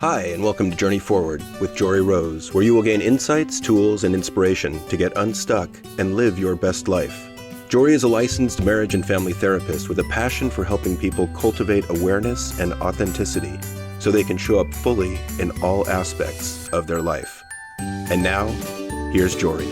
Hi, and welcome to Journey Forward with Jory Rose, where you will gain insights, tools, and inspiration to get unstuck and live your best life. Jory is a licensed marriage and family therapist with a passion for helping people cultivate awareness and authenticity so they can show up fully in all aspects of their life. And now, here's Jory.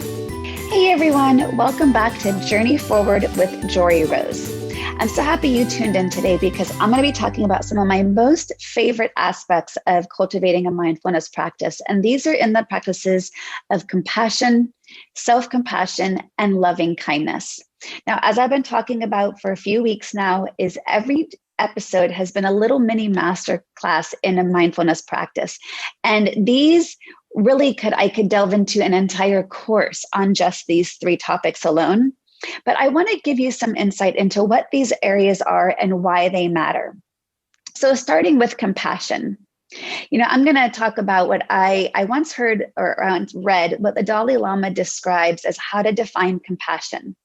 Hey everyone, welcome back to Journey Forward with Jory Rose. I'm so happy you tuned in today because I'm going to be talking about some of my most favorite aspects of cultivating a mindfulness practice. And these are in the practices of compassion, self-compassion, and loving kindness. Now, as I've been talking about for a few weeks now, is every episode has been a little mini master class in a mindfulness practice. And these really I could delve into an entire course on just these three topics alone. But I want to give you some insight into what these areas are and why they matter. So starting with compassion, I'm going to talk about what I once heard or read what the Dalai Lama describes as how to define compassion.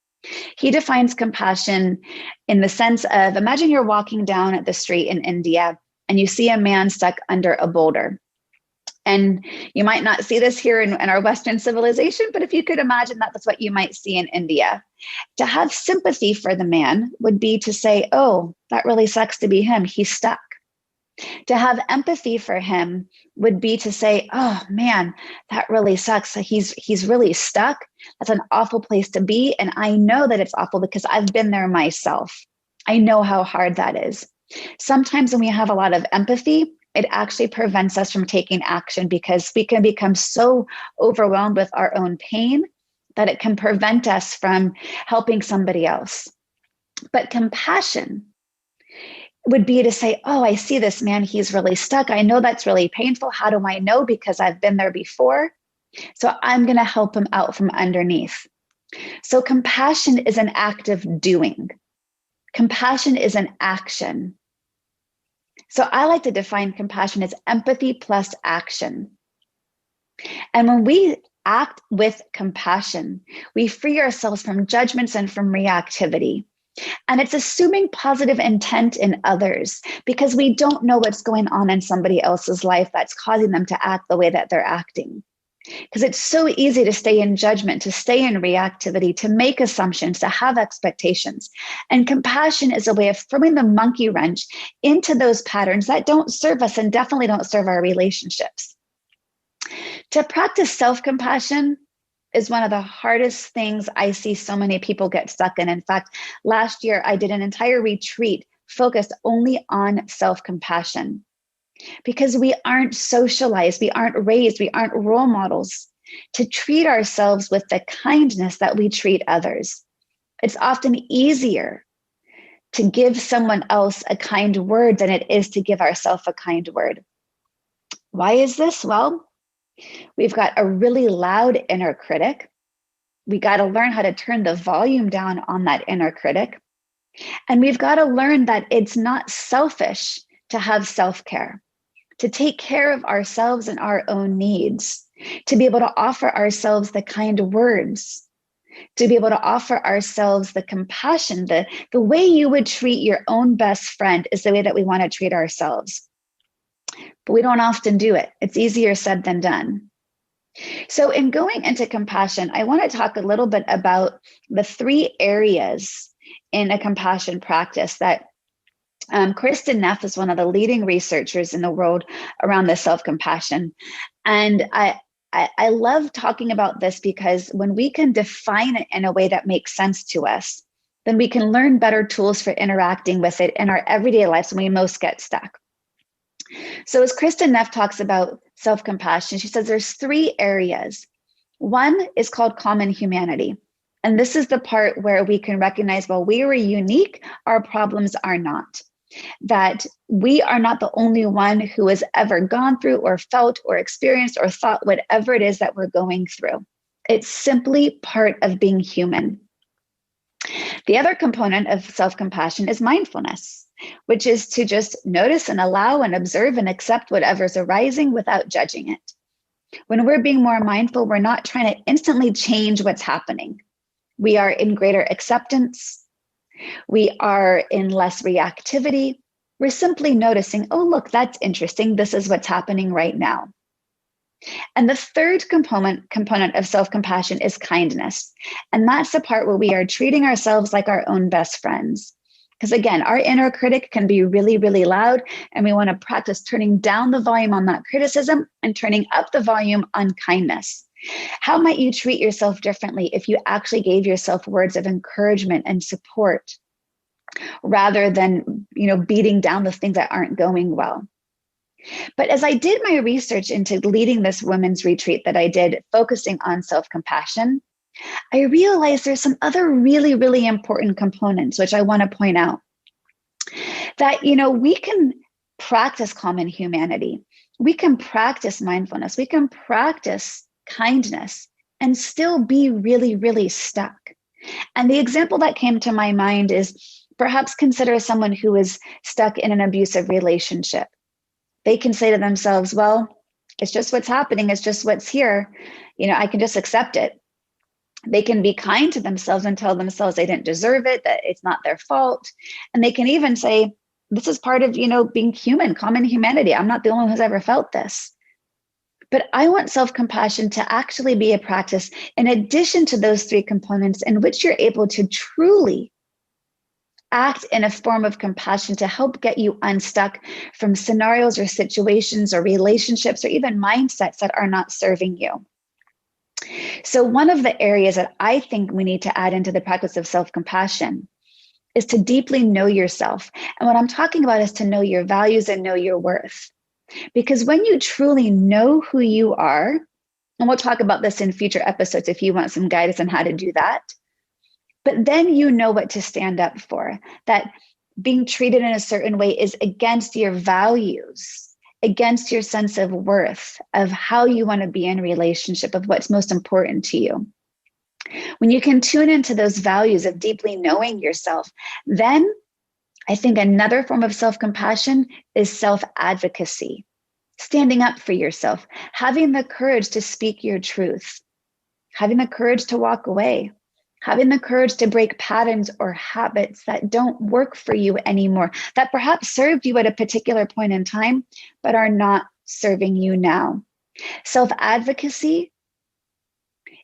He defines compassion in the sense of, imagine you're walking down at the street in India and you see a man stuck under a boulder. And you might not see this here in our Western civilization, but if you could imagine that's what you might see in India. To have sympathy for the man would be to say, oh, that really sucks to be him. He's stuck. To have empathy for him would be to say, oh man, that really sucks. He's really stuck. That's an awful place to be. And I know that it's awful because I've been there myself. I know how hard that is. Sometimes when we have a lot of empathy, it actually prevents us from taking action because we can become so overwhelmed with our own pain that it can prevent us from helping somebody else. But compassion would be to say, oh, I see this man, he's really stuck. I know that's really painful. How do I know? Because I've been there before. So I'm going to help him out from underneath. So compassion is an act of doing. Compassion is an action. So I like to define compassion as empathy plus action. And when we act with compassion, we free ourselves from judgments and from reactivity. And it's assuming positive intent in others because we don't know what's going on in somebody else's life that's causing them to act the way that they're acting. Because it's so easy to stay in judgment, to stay in reactivity, to make assumptions, to have expectations. And compassion is a way of throwing the monkey wrench into those patterns that don't serve us and definitely don't serve our relationships. To practice self-compassion is one of the hardest things I see so many people get stuck in. In fact, last year I did an entire retreat focused only on self-compassion. Because we aren't socialized, we aren't raised, we aren't role models to treat ourselves with the kindness that we treat others. It's often easier to give someone else a kind word than it is to give ourselves a kind word. Why is this? Well, we've got a really loud inner critic. We got to learn how to turn the volume down on that inner critic. And we've got to learn that it's not selfish to have self-care, to take care of ourselves and our own needs, to be able to offer ourselves the kind words, to be able to offer ourselves the compassion. The way you would treat your own best friend is the way that we want to treat ourselves. But we don't often do it. It's easier said than done. So in going into compassion, I want to talk a little bit about the three areas in a compassion practice that Kristin Neff is one of the leading researchers in the world around the self-compassion. And I love talking about this because when we can define it in a way that makes sense to us, then we can learn better tools for interacting with it in our everyday lives when we most get stuck. So as Kristin Neff talks about self-compassion, she says there's three areas. One is called common humanity. And this is the part where we can recognize, well, we are unique, our problems are not. That we are not the only one who has ever gone through or felt or experienced or thought whatever it is that we're going through. It's simply part of being human. The other component of self-compassion is mindfulness, which is to just notice and allow and observe and accept whatever's arising without judging it. When we're being more mindful, we're not trying to instantly change what's happening. We are in greater acceptance. We are in less reactivity. We're simply noticing, oh, look, that's interesting. This is what's happening right now. And the third component of self-compassion is kindness. And that's the part where we are treating ourselves like our own best friends. Because again, our inner critic can be really, really loud, and we want to practice turning down the volume on that criticism and turning up the volume on kindness. How might you treat yourself differently if you actually gave yourself words of encouragement and support rather than, beating down the things that aren't going well? But as I did my research into leading this women's retreat that I did, focusing on self-compassion, I realized there's some other really, really important components, which I want to point out. That, we can practice common humanity. We can practice mindfulness. We can practice kindness and still be really, really stuck. And the example that came to my mind is perhaps consider someone who is stuck in an abusive relationship. They can say to themselves, well, it's just what's happening. It's just what's here. I can just accept it. They can be kind to themselves and tell themselves they didn't deserve it, that it's not their fault. And they can even say, this is part of, being human, common humanity. I'm not the only one who's ever felt this. But I want self-compassion to actually be a practice in addition to those three components in which you're able to truly act in a form of compassion to help get you unstuck from scenarios or situations or relationships or even mindsets that are not serving you. So one of the areas that I think we need to add into the practice of self-compassion is to deeply know yourself. And what I'm talking about is to know your values and know your worth. Because when you truly know who you are, and we'll talk about this in future episodes if you want some guidance on how to do that, but then you know what to stand up for, that being treated in a certain way is against your values, against your sense of worth, of how you want to be in relationship, of what's most important to you. When you can tune into those values of deeply knowing yourself, then I think another form of self-compassion is self-advocacy, standing up for yourself, having the courage to speak your truth, having the courage to walk away, having the courage to break patterns or habits that don't work for you anymore, that perhaps served you at a particular point in time, but are not serving you now. Self-advocacy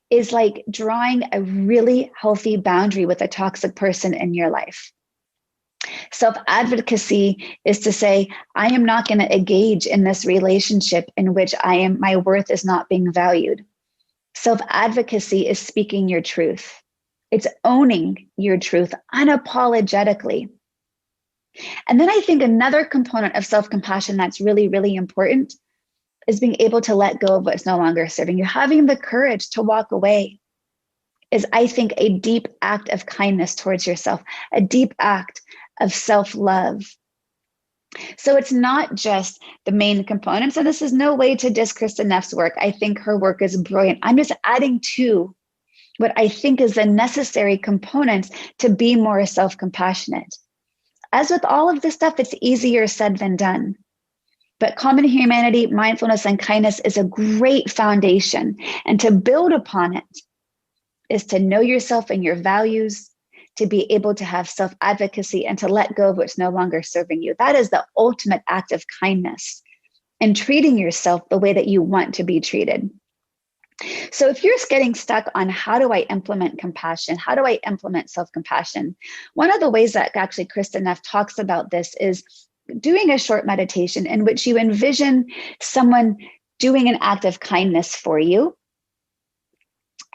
is like drawing a really healthy boundary with a toxic person in your life. Self-advocacy is to say, I am not going to engage in this relationship in which my worth is not being valued. Self-advocacy is speaking your truth. It's owning your truth unapologetically. And then I think another component of self-compassion that's really, really important is being able to let go of what's no longer serving you. Having the courage to walk away is, I think, a deep act of kindness towards yourself, a deep act of self-love. So it's not just the main components. And this is no way to diss Krista Neff's work. I think her work is brilliant. I'm just adding to what I think is the necessary components to be more self-compassionate. As with all of this stuff, it's easier said than done. But common humanity, mindfulness, and kindness is a great foundation. And to build upon it is to know yourself and your values, to be able to have self-advocacy and to let go of what's no longer serving you. That is the ultimate act of kindness and treating yourself the way that you want to be treated. So if you're getting stuck on how do I implement compassion, how do I implement self-compassion, one of the ways that actually Krista Neff talks about this is doing a short meditation in which you envision someone doing an act of kindness for you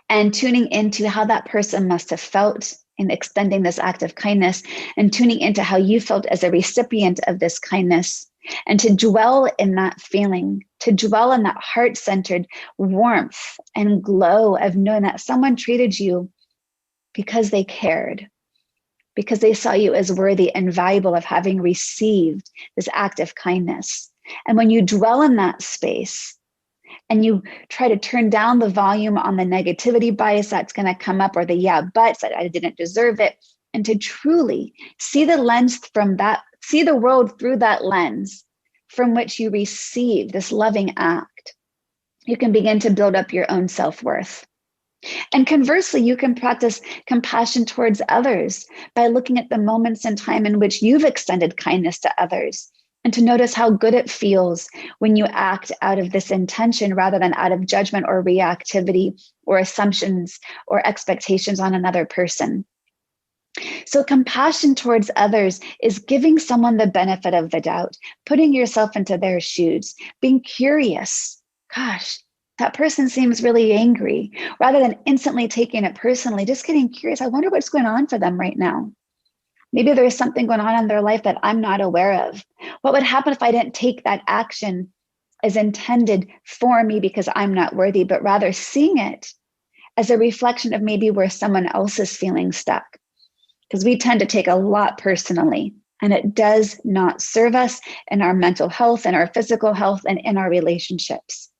and tuning into how that person must have felt in extending this act of kindness and tuning into how you felt as a recipient of this kindness, and to dwell in that feeling, to dwell in that heart-centered warmth and glow of knowing that someone treated you because they cared, because they saw you as worthy and valuable of having received this act of kindness. And when you dwell in that space and you try to turn down the volume on the negativity bias that's going to come up, or the yeah buts that I didn't deserve it, and to truly see the lens from that, see the world through that lens from which you receive this loving act, you can begin to build up your own self-worth. And conversely, you can practice compassion towards others by looking at the moments in time in which you've extended kindness to others, and to notice how good it feels when you act out of this intention rather than out of judgment or reactivity or assumptions or expectations on another person. So compassion towards others is giving someone the benefit of the doubt, putting yourself into their shoes, being curious. Gosh, that person seems really angry. Rather than instantly taking it personally, just getting curious. I wonder what's going on for them right now. Maybe there's something going on in their life that I'm not aware of. What would happen if I didn't take that action as intended for me because I'm not worthy, but rather seeing it as a reflection of maybe where someone else is feeling stuck? Because we tend to take a lot personally, and it does not serve us in our mental health, in our physical health, and in our relationships.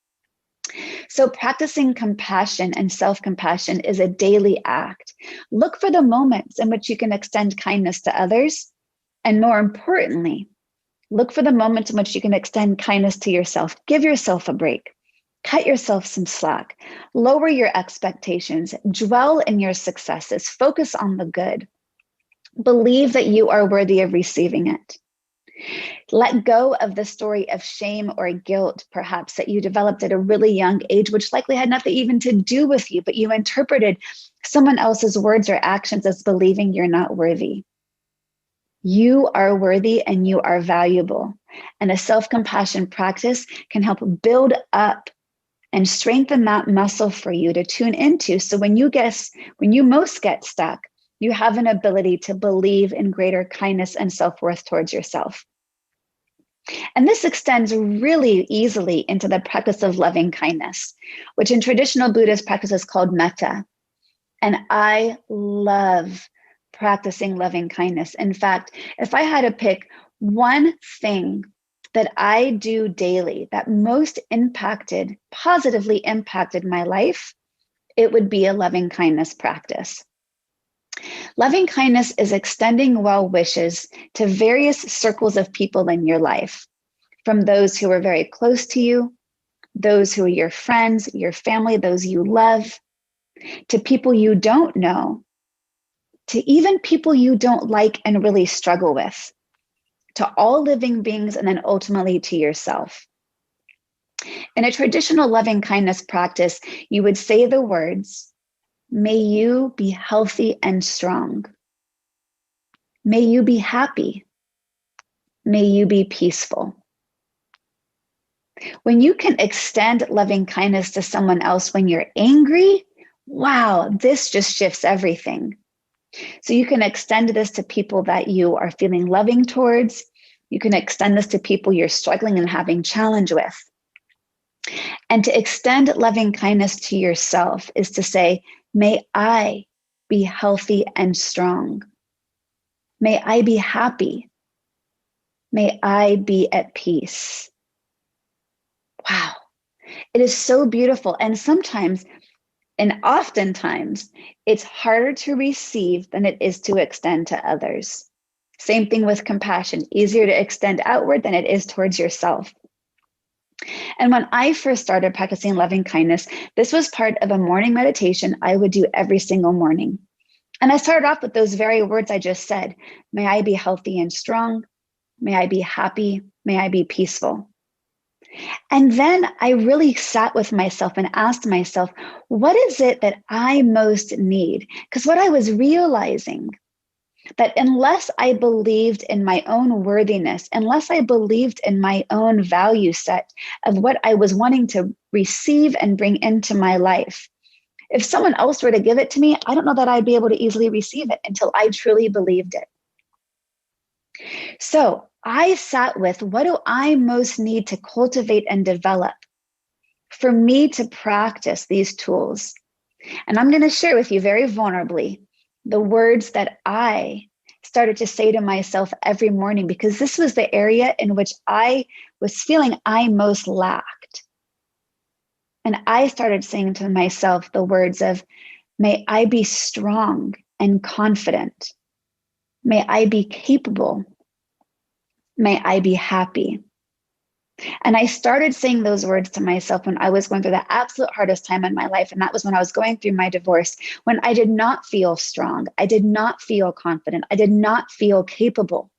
So practicing compassion and self-compassion is a daily act. Look for the moments in which you can extend kindness to others. And more importantly, look for the moments in which you can extend kindness to yourself. Give yourself a break. Cut yourself some slack. Lower your expectations. Dwell in your successes. Focus on the good. Believe that you are worthy of receiving it. Let go of the story of shame or guilt, perhaps, that you developed at a really young age, which likely had nothing even to do with you, but you interpreted someone else's words or actions as believing you're not worthy. You are worthy and you are valuable. And a self-compassion practice can help build up and strengthen that muscle for you to tune into. So when you most get stuck, you have an ability to believe in greater kindness and self-worth towards yourself. And this extends really easily into the practice of loving kindness, which in traditional Buddhist practice is called metta. And I love practicing loving kindness. In fact, if I had to pick one thing that I do daily that most positively impacted my life, it would be a loving kindness practice. Loving kindness is extending well wishes to various circles of people in your life, from those who are very close to you, those who are your friends, your family, those you love, to people you don't know, to even people you don't like and really struggle with, to all living beings, and then ultimately to yourself. In a traditional loving kindness practice, you would say the words, "May you be healthy and strong. May you be happy. May you be peaceful." When you can extend loving kindness to someone else when you're angry, wow, this just shifts everything. So you can extend this to people that you are feeling loving towards. You can extend this to people you're struggling and having challenge with. And to extend loving kindness to yourself is to say, may I be healthy and strong. May I be happy. May I be at peace. Wow, it is so beautiful. And sometimes, and oftentimes, it's harder to receive than it is to extend to others. Same thing with compassion, easier to extend outward than it is towards yourself. And when I first started practicing loving kindness, this was part of a morning meditation I would do every single morning. And I started off with those very words I just said. May I be healthy and strong. May I be happy. May I be peaceful. And then I really sat with myself and asked myself, what is it that I most need? Because what I was realizing, that unless I believed in my own worthiness, unless I believed in my own value set of what I was wanting to receive and bring into my life, if someone else were to give it to me, I don't know that I'd be able to easily receive it until I truly believed it. So I sat with, what do I most need to cultivate and develop for me to practice these tools? And I'm going to share with you very vulnerably the words that I started to say to myself every morning, because this was the area in which I was feeling I most lacked. And I started saying to myself the words of, may I be strong and confident. May I be capable. May I be happy. And I started saying those words to myself when I was going through the absolute hardest time in my life. And that was when I was going through my divorce, when I did not feel strong. I did not feel confident. I did not feel capable.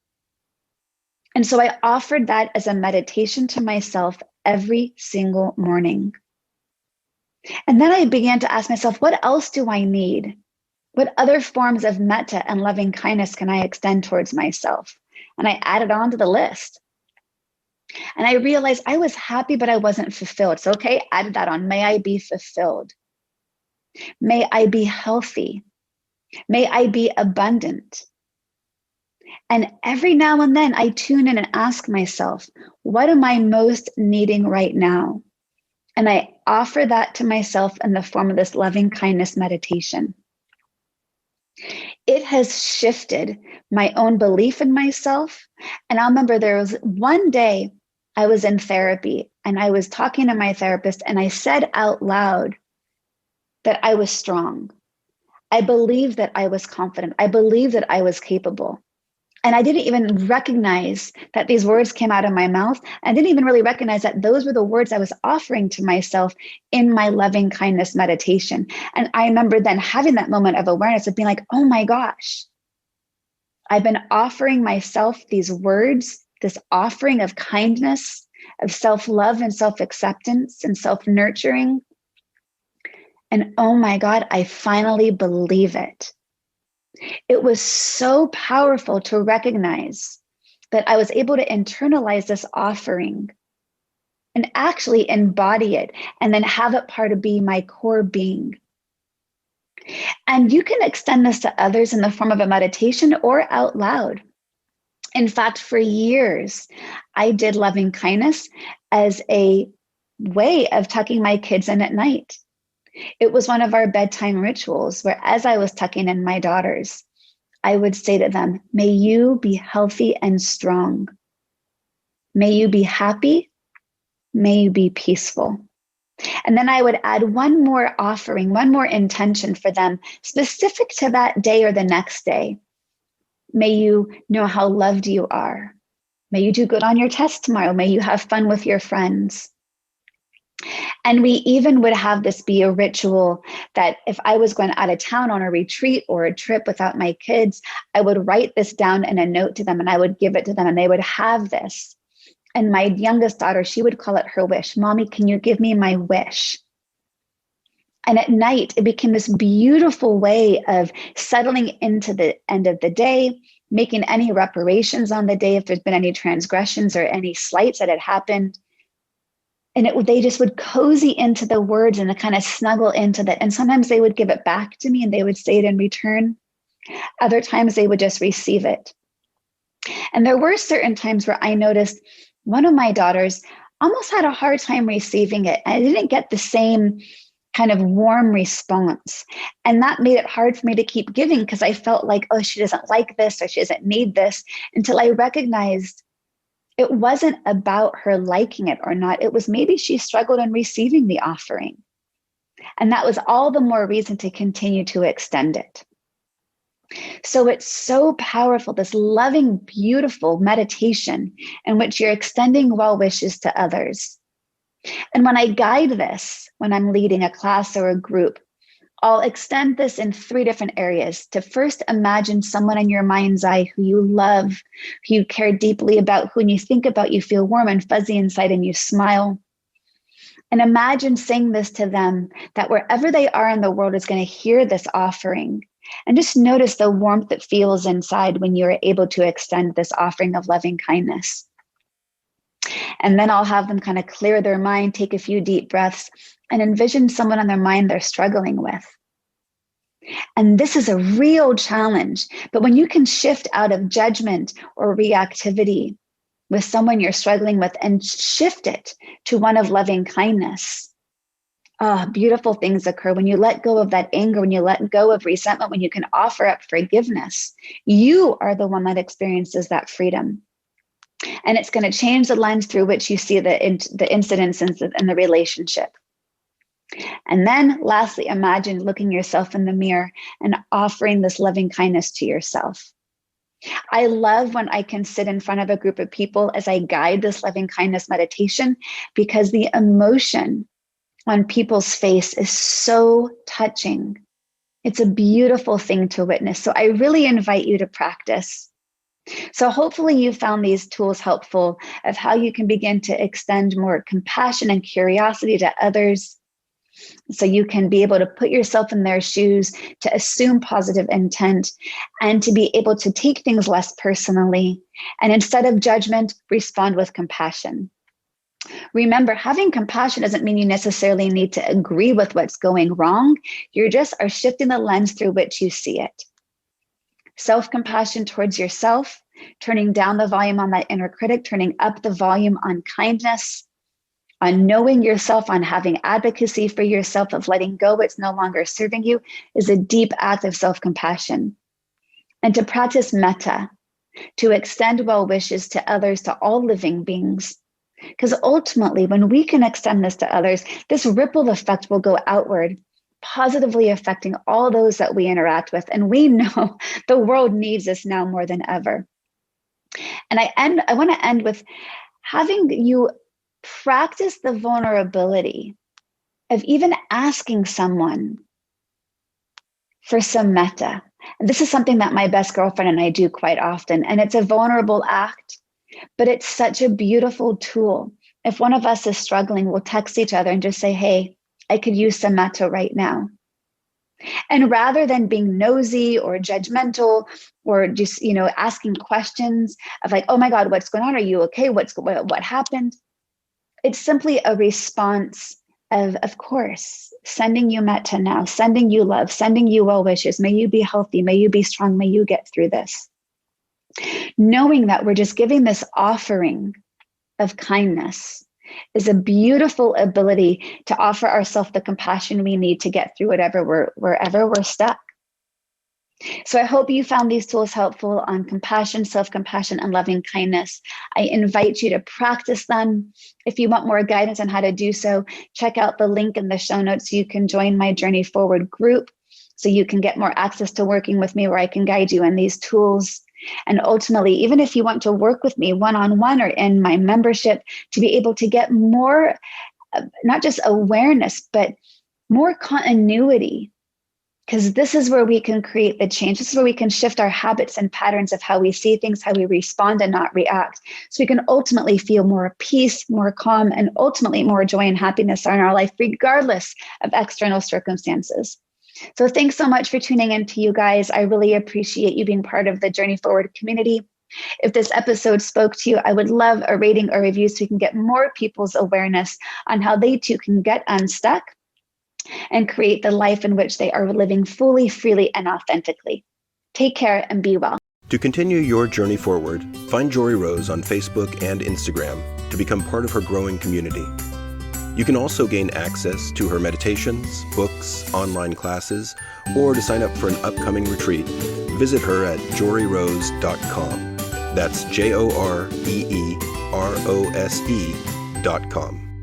And so I offered that as a meditation to myself every single morning. And then I began to ask myself, what else do I need? What other forms of metta and loving kindness can I extend towards myself? And I added on to the list. And I realized I was happy, but I wasn't fulfilled. So, okay, added that on. May I be fulfilled. May I be healthy. May I be abundant. And every now and then I tune in and ask myself, what am I most needing right now? And I offer that to myself in the form of this loving kindness meditation. It has shifted my own belief in myself. And I remember there was one day I was in therapy and I was talking to my therapist and I said out loud that I was strong. I believed that I was confident. I believed that I was capable. And I didn't even recognize that these words came out of my mouth. I didn't even really recognize that those were the words I was offering to myself in my loving kindness meditation. And I remember then having that moment of awareness of being like, oh my gosh, I've been offering myself these words, this offering of kindness, of self-love and self-acceptance and self-nurturing. And oh my God, I finally believe it. It was so powerful to recognize that I was able to internalize this offering and actually embody it and then have it part of being my core being. And you can extend this to others in the form of a meditation or out loud. In fact, for years, I did loving kindness as a way of tucking my kids in at night. It was one of our bedtime rituals where, as I was tucking in my daughters, I would say to them, may you be healthy and strong. May you be happy. May you be peaceful. And then I would add one more offering, one more intention for them, specific to that day or the next day. May you know how loved you are. May you do good on your test tomorrow. May you have fun with your friends. And we even would have this be a ritual that if I was going out of town on a retreat or a trip without my kids, I would write this down in a note to them and I would give it to them and they would have this. And my youngest daughter, she would call it her wish. Mommy, can you give me my wish? And at night, it became this beautiful way of settling into the end of the day, making any reparations on the day if there's been any transgressions or any slights that had happened. And they just would cozy into the words and kind of snuggle into that. And sometimes they would give it back to me and they would say it in return. Other times they would just receive it. And there were certain times where I noticed one of my daughters almost had a hard time receiving it. I didn't get the same kind of warm response. And that made it hard for me to keep giving because I felt like, oh, she doesn't like this or she doesn't need this, until I recognized it wasn't about her liking it or not. It was maybe she struggled in receiving the offering. And that was all the more reason to continue to extend it. So it's so powerful, this loving, beautiful meditation in which you're extending well wishes to others. And when I guide this, when I'm leading a class or a group, I'll extend this in 3 different areas. To first imagine someone in your mind's eye who you love, who you care deeply about, who when you think about, you feel warm and fuzzy inside and you smile. And imagine saying this to them, that wherever they are in the world is going to hear this offering. And just notice the warmth that feels inside when you're able to extend this offering of loving kindness. And then I'll have them kind of clear their mind, take a few deep breaths, and envision someone on their mind they're struggling with. And this is a real challenge. But when you can shift out of judgment or reactivity with someone you're struggling with and shift it to one of loving kindness, beautiful things occur when you let go of that anger, when you let go of resentment, when you can offer up forgiveness. You are the one that experiences that freedom. And it's going to change the lens through which you see the incidents in the relationship. And then lastly, imagine looking yourself in the mirror and offering this loving kindness to yourself. I love when I can sit in front of a group of people as I guide this loving kindness meditation, because the emotion on people's face is so touching. It's a beautiful thing to witness. So I really invite you to practice. So hopefully you found these tools helpful of how you can begin to extend more compassion and curiosity to others. So you can be able to put yourself in their shoes, to assume positive intent, and to be able to take things less personally. And instead of judgment, respond with compassion. Remember, having compassion doesn't mean you necessarily need to agree with what's going wrong. You just are shifting the lens through which you see it. Self-compassion towards yourself, turning down the volume on that inner critic, turning up the volume on kindness, on knowing yourself, on having advocacy for yourself, of letting go what's no longer serving you, is a deep act of self-compassion. And to practice metta, to extend well wishes to others, to all living beings. Because ultimately, when we can extend this to others, this ripple effect will go outward, positively affecting all those that we interact with. And we know the world needs us now more than ever. And I want to end with having you practice the vulnerability of even asking someone for some metta. And this is something that my best girlfriend and I do quite often. And it's a vulnerable act, but it's such a beautiful tool. If one of us is struggling, we'll text each other and just say, hey, I could use some metta right now. And rather than being nosy or judgmental or just, asking questions of like, oh my God, what's going on? Are you okay? What happened? It's simply a response of course, sending you metta now, sending you love, sending you well wishes. May you be healthy. May you be strong. May you get through this. Knowing that we're just giving this offering of kindness is a beautiful ability to offer ourselves the compassion we need to get through wherever we're stuck. So I hope you found these tools helpful on compassion, self-compassion, and loving kindness. I invite you to practice them. If you want more guidance on how to do so, check out the link in the show notes so you can join my Journey Forward group, so you can get more access to working with me, where I can guide you in these tools. And ultimately, even if you want to work with me one-on-one or in my membership, to be able to get more, not just awareness, but more continuity, because this is where we can create the change. This is where we can shift our habits and patterns of how we see things, how we respond and not react. So we can ultimately feel more peace, more calm, and ultimately more joy and happiness in our life, regardless of external circumstances. So thanks so much for tuning in to you guys. I really appreciate you being part of the Journey Forward community. If this episode spoke to you, I would love a rating or review so we can get more people's awareness on how they too can get unstuck and create the life in which they are living fully, freely, and authentically. Take care and be well. To continue your journey forward, find Jory Rose on Facebook and Instagram to become part of her growing community. You can also gain access to her meditations, books, online classes, or to sign up for an upcoming retreat. Visit her at joryrose.com. That's JOREEROSE.com.